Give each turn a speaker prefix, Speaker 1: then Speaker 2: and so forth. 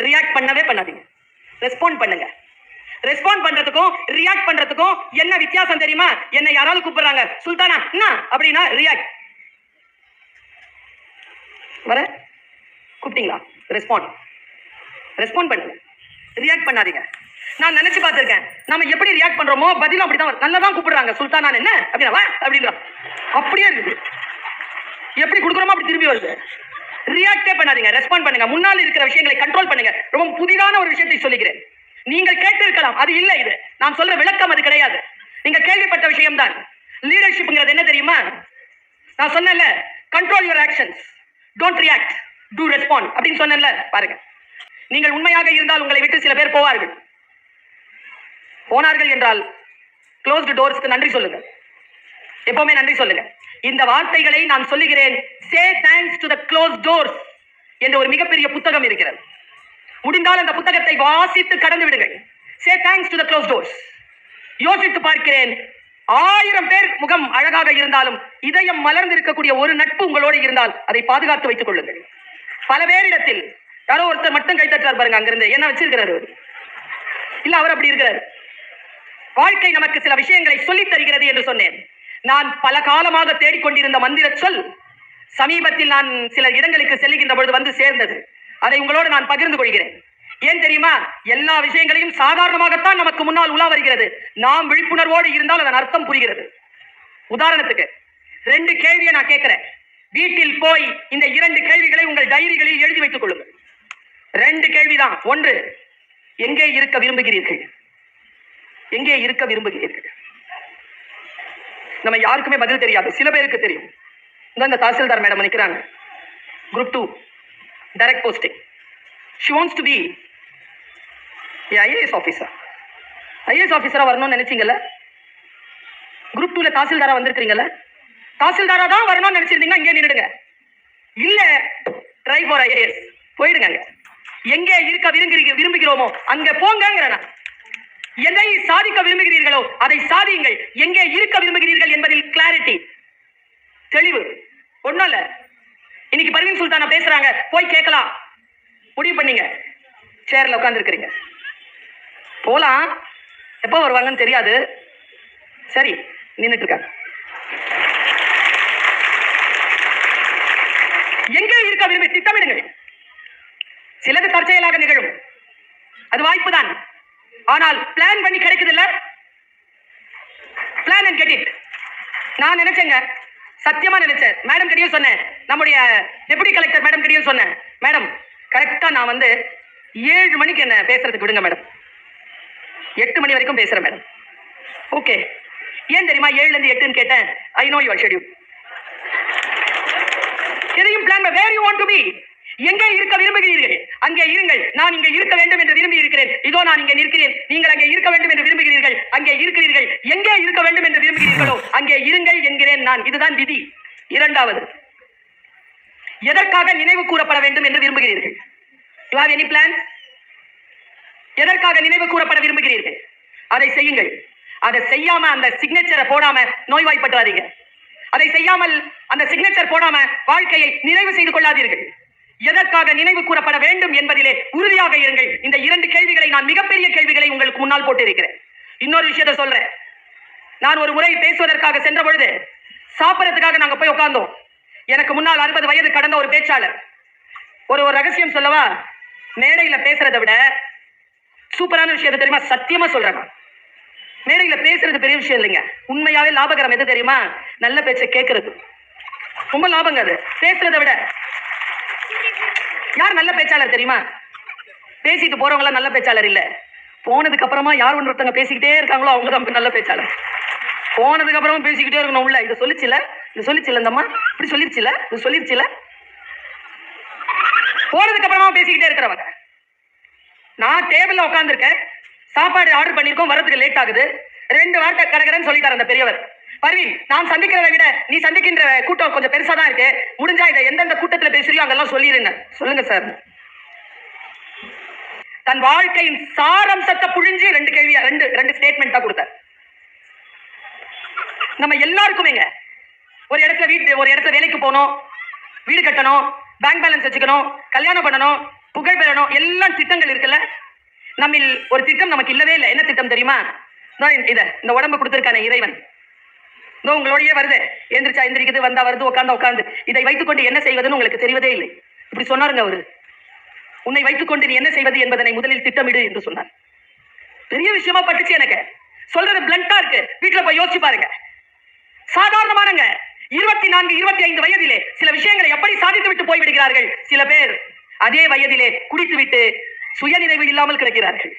Speaker 1: React பண்ணவே பண்ணாதீங்க, respond பண்ணுங்க. ரெஸ்பாண்ட் பண்றதுக்கும் ரியாக்ட் பண்றதுக்கும் என்ன வித்தியாசம் தெரியுமா? என்ன யாராவது கூப்பிடுறாங்க, சுல்தானா என்ன அப்படின்னா ரியாக்ட். வர கூப்பிட்டீங்களா? ரெஸ்பாண்ட். ரெஸ்பாண்ட் பண்ணுங்க, ரியாக்ட் பண்ணாதீங்க. நான் நினைச்சு பார்த்திருக்கேன், நம்ம எப்படி ரியாக்ட் பண்றோமோ பதிலும் அப்படிதான். நல்லா தான் கூப்பிடுறாங்க, சுல்தானா என்ன அப்படின்னா அப்படின்ற அப்படியே இருக்குது. எப்படி கொடுக்குறோமோ அப்படி திரும்பி வருது. ரியாக்டே பண்ணாதீங்க, ரெஸ்பாண்ட் பண்ணுங்க. முன்னால் இருக்கிற விஷயங்களை கண்ட்ரோல் பண்ணுங்க. ரொம்ப புதிதான ஒரு விஷயத்தை சொல்லுகிறேன். நீங்கள் கேட்டு இருக்கலாம், அது இல்லை. இது நான் சொல்ற விளக்கம் அது கிடையாது. நீங்க கேள்விப்பட்ட விஷயம் தான். லீடர்ஷிப்ங்கிறது என்ன தெரியுமா? நான் சொன்னேன்ல, control your actions, don't react, to respond அப்படின்னு சொன்னேன்ல. பாருங்க, நீங்கள் உண்மையாக இருந்தால் உங்களை விட்டு சில பேர் போவார்கள். போனார்கள் என்றால் க்ளோஸ்டு டோர்ஸ்க்கு நன்றி சொல்லுங்க. எப்பவுமே நன்றி சொல்லுங்க. இந்த வார்த்தைகளை நான் சொல்லுகிறேன். சே thanks to the closed doors என்ற ஒரு மிகப்பெரிய புத்தகம் இருக்கிறது. முடிந்தால் அந்த புத்தகத்தை வாசித்து கடந்து விடுங்கள். சே thanks to the closed doors. யோசித்து பார்க்கிறேன், 1000 பேர் முகம் அழகாக இருந்தாலும் இதயம் மலர்ந்து இருக்கக்கூடிய ஒரு நட்பு உங்களோடு இருந்தால் அதை பாதுகாத்து வைத்துக் கொள்ளுங்கள். பல பேரிடத்தில் யாரோ ஒருத்தர் மட்டும் கைத்தட்டார் பாருங்க, அங்கிருந்து என்ன வச்சிருக்கிறாரு இல்ல, அவர் அப்படி இருக்கிறார். வாழ்க்கை நமக்கு சில விஷயங்களை சொல்லித் தருகிறது என்று சொன்னேன். நான் பல காலமாக தேடிக்கொண்டிருந்த மந்திர சொல் சமீபத்தில் நான் சில இடங்களுக்கு செல்லுகின்ற பொழுது வந்து சேர்ந்தது. அதை உங்களோடு நான் பகிர்ந்து கொள்கிறேன். ஏன் தெரியுமா? எல்லா விஷயங்களையும் சாதாரணமாகத்தான் நமக்கு முன்னால் உலா வருகிறது. நாம் விழிப்புணர்வோடு இருந்தால் அதன் அர்த்தம் புரிகிறது. உதாரணத்துக்கு 2 கேள்வியை நான் கேட்கிறேன். வீட்டில் போய் இந்த 2 கேள்விகளை உங்கள் டைரிகளில் எழுதி வைத்துக் கொள்ளுங்கள். 2 கேள்விதான். 1, எங்கே இருக்க விரும்புகிறீர்கள்? எங்கே இருக்க விரும்புகிறீர்கள்? நம்ம யாருக்குமே பதில் தெரியாது, சில பேருக்கு தெரியும். இந்த தாசில்தார் மேடம் நினைக்கிறாங்க, group 2 direct posting. she wants to be IAS officer. IAS ஆஃபீஸரா வரணும்னு நினைச்சீங்கல்ல? குரூப் 2ல தாசில்தாரா வந்திருக்கீங்கல்ல? தாசில்தாரா தான் வரணும்னு நினைச்சிருந்தீங்கன்னா இங்கே நின்னுடுங்க. இல்ல, ட்ரை ஃபார் ஐஏஎஸ் போயிடுங்க. எங்கே இருக்க விரும்புகிறோமோ அங்க போங்க. எதை சாதிக்க விரும்புகிறீர்களோ அதை சாதியுங்கள். எங்கே இருக்க விரும்புகிறீர்கள் என்பதில் கிளாரிட்டி, தெளிவு. ஒண்ணும் இல்ல, இன்னைக்கு பர்வீன் சுல்தானா பேசுறாங்க, போய் கேட்கலாம் முடிவு பண்ணீங்க. சேர்ல உட்கார்ந்து இருக்கிறீங்க, போலாம். எப்போ வருவாங்கன்னு தெரியாது. சரி, நின்னுட்டு இருக்காங்க. எங்கே இருக்க விரும்பி திட்டமிடுங்கள். சிலது தற்செயலாக நிகழும், அது வாய்ப்பு தான். ஆனால் பிளான் பண்ணி கிடைக்குது இல்ல? Plan and get it. நான் நினைச்சேங்க, சத்தியமா நினைச்சேன். மேடம் கிட்டயும் சொன்னேன், நம்முடைய டெபுட்டி கலெக்டர் மேடம் கிட்டயும் சொன்னேன், மேடம் கரெக்டா நான் வந்து 7 மணிக்கு என்ன பேசுறதுக்கு விடுங்க மேடம், 8 மணி வரைக்கும் பேசுறேன் மேடம். ஓகே, ஏன் தெரியுமா 7ல இருந்து 8ன்னு கேட்டேன். I know your schedule. எதையும் பிளான் பண்ண. Where you want to be, எங்கே இருக்க விரும்புகிறீர்கள் அங்கே இருங்கள். நான் இங்கே இருக்க வேண்டும் என்று விரும்பி இருக்கிறேன். இதோ நான் இங்கே நிற்கிறேன். நீங்கள் அங்கே இருக்க வேண்டும் என்று விரும்புகிறீர்கள், அங்கே இருக்கிறீர்கள். எங்கே இருக்க வேண்டும் என்று விரும்புகிறீர்களோ அங்கே இருங்கள் என்கிறேன் நான். இதுதான் விதி. 2வது, எதற்காக நினைவு கூறப்பட வேண்டும் என்று விரும்புகிறீர்கள்? You have any plan? எதற்காக நினைவு கூறப்பட விரும்புகிறீர்கள் அதை செய்யுங்கள். அதை செய்யாம அந்த சிக்னேச்சரை போடாம நோய்வாய்ப்படாதீங்க. அதை செய்யாமல் அந்த சிக்னேச்சர் போடாம வாழ்க்கையை நிறைவு செய்து கொள்ளாதீர்கள். எதற்காக நினைவு கூறப்பட வேண்டும் என்பதிலே உறுதியாக இருங்கள். இந்த 2 கேள்விகளை, நான் மிகப்பெரிய கேள்விகளை உங்களுக்கு முன்னால் போட்டிருக்கிறேன். இன்னொரு விஷயத்தை சொல்றேன். நான் ஒரு முறை பேசுவதற்காக சென்ற பொழுது சாப்பிடறதுக்காக நாங்க போய் உட்கார்ந்தோம். எனக்கு முன்னால் 60 வயது கடந்த ஒரு பேச்சாளர். ஒரு ரகசியம் சொல்லவா? மேடையில பேசுறதை விட சூப்பரான விஷயத்தை தெரியுமா? சத்தியமா சொல்றேன், மேடையில பேசுறது பெரிய விஷயம் இல்லைங்க. உண்மையாவே லாபகரம் எது தெரியுமா? நல்ல பேச்சை கேட்கறது ரொம்ப லாபங்க. அது பேசுறதை விட. யார் நல்ல பேச்சாளர் தெரியுமா? பேசிட்டு போறவங்க நல்ல பேச்சாளர் இல்ல. போனதுக்கு அப்புறமா யார் ஒருத்தங்க பேசிக்கிட்டே இருக்காங்களோ அவங்க தான் நல்ல பேச்சாளர். போனதுக்கு அப்புறமா பேசிக்கிட்டே இருக்கணும். உள்ள இதை சொல்லிச்சுல, இது சொல்லிச்சுல, இந்த அம்மா இப்படி சொல்லிருச்சுல, இது சொல்லிருச்சுல. போனதுக்கு அப்புறமா பேசிக்கிட்டே இருக்கிறவங்க. நான் டேபிள்ல உட்கார்ந்துருக்கேன், சாப்பாடு ஆர்டர் பண்ணிருக்கோம், வரதுக்கு லேட் ஆகுது. 2 வார்த்தை கடகடன்னு சொல்லிட்டார் அந்த பெரியவர். பர்வீன், நான் சந்திக்கிறதை விட நீ சந்திக்கின்ற கூட்டம் கொஞ்சம் பெருசா தான் இருக்கு. முடிஞ்சா இதை எந்தெந்த கூட்டத்தில் பேசுறியோ அங்கெல்லாம் சொல்லிருங்க. சொல்லுங்க சார். தன் வாழ்க்கையின் சாரம்சத்தை புழிஞ்சு 2 கேள்வியா 2 ஸ்டேட்மெண்ட் தான் கொடுத்தார். நம்ம எல்லாருக்குமேங்க ஒரு இடத்துல வேலைக்கு போகணும், வீடு கட்டணும், பேங்க் பேலன்ஸ் வச்சுக்கணும், கல்யாணம் பண்ணணும், புகழ் பெறணும், எல்லாம் திட்டங்கள் இருக்குல்ல. நம்மில் ஒரு திட்டம் நமக்கு இல்லவே இல்லை. என்ன திட்டம் தெரியுமா? இந்த உடம்பு கொடுத்திருக்கானே இறைவன், உங்களோடயே வருது, எந்திரிச்சா எந்திரிக்குது, வந்தா வருது, உட்கார்ந்தா உட்கார்ந்து, இதை வைத்துக்கொண்டு என்ன செய்வதுன்னு உங்களுக்கு தெரிவதே இல்லை. இப்படி சொன்னாருங்க அவரு. உன்னை வைத்துக்கொண்டு நீ என்ன செய்வது என்பதனை முதலில் திட்டமிடு என்று சொன்னார். பெரிய விஷயமா பட்டுச்சு எனக்கு. சொல்றது பிளண்டா இருக்கு, வீட்டுல போய் யோசிச்சு பாருங்க. சாதாரணமானங்க 24, 25 வயதிலே சில விஷயங்களை எப்படி சாதித்து விட்டு போய்விடுகிறார்கள். சில பேர் அதே வயதிலே குடித்து விட்டு சுயநினைவு இல்லாமல் கிடக்கிறார்கள்.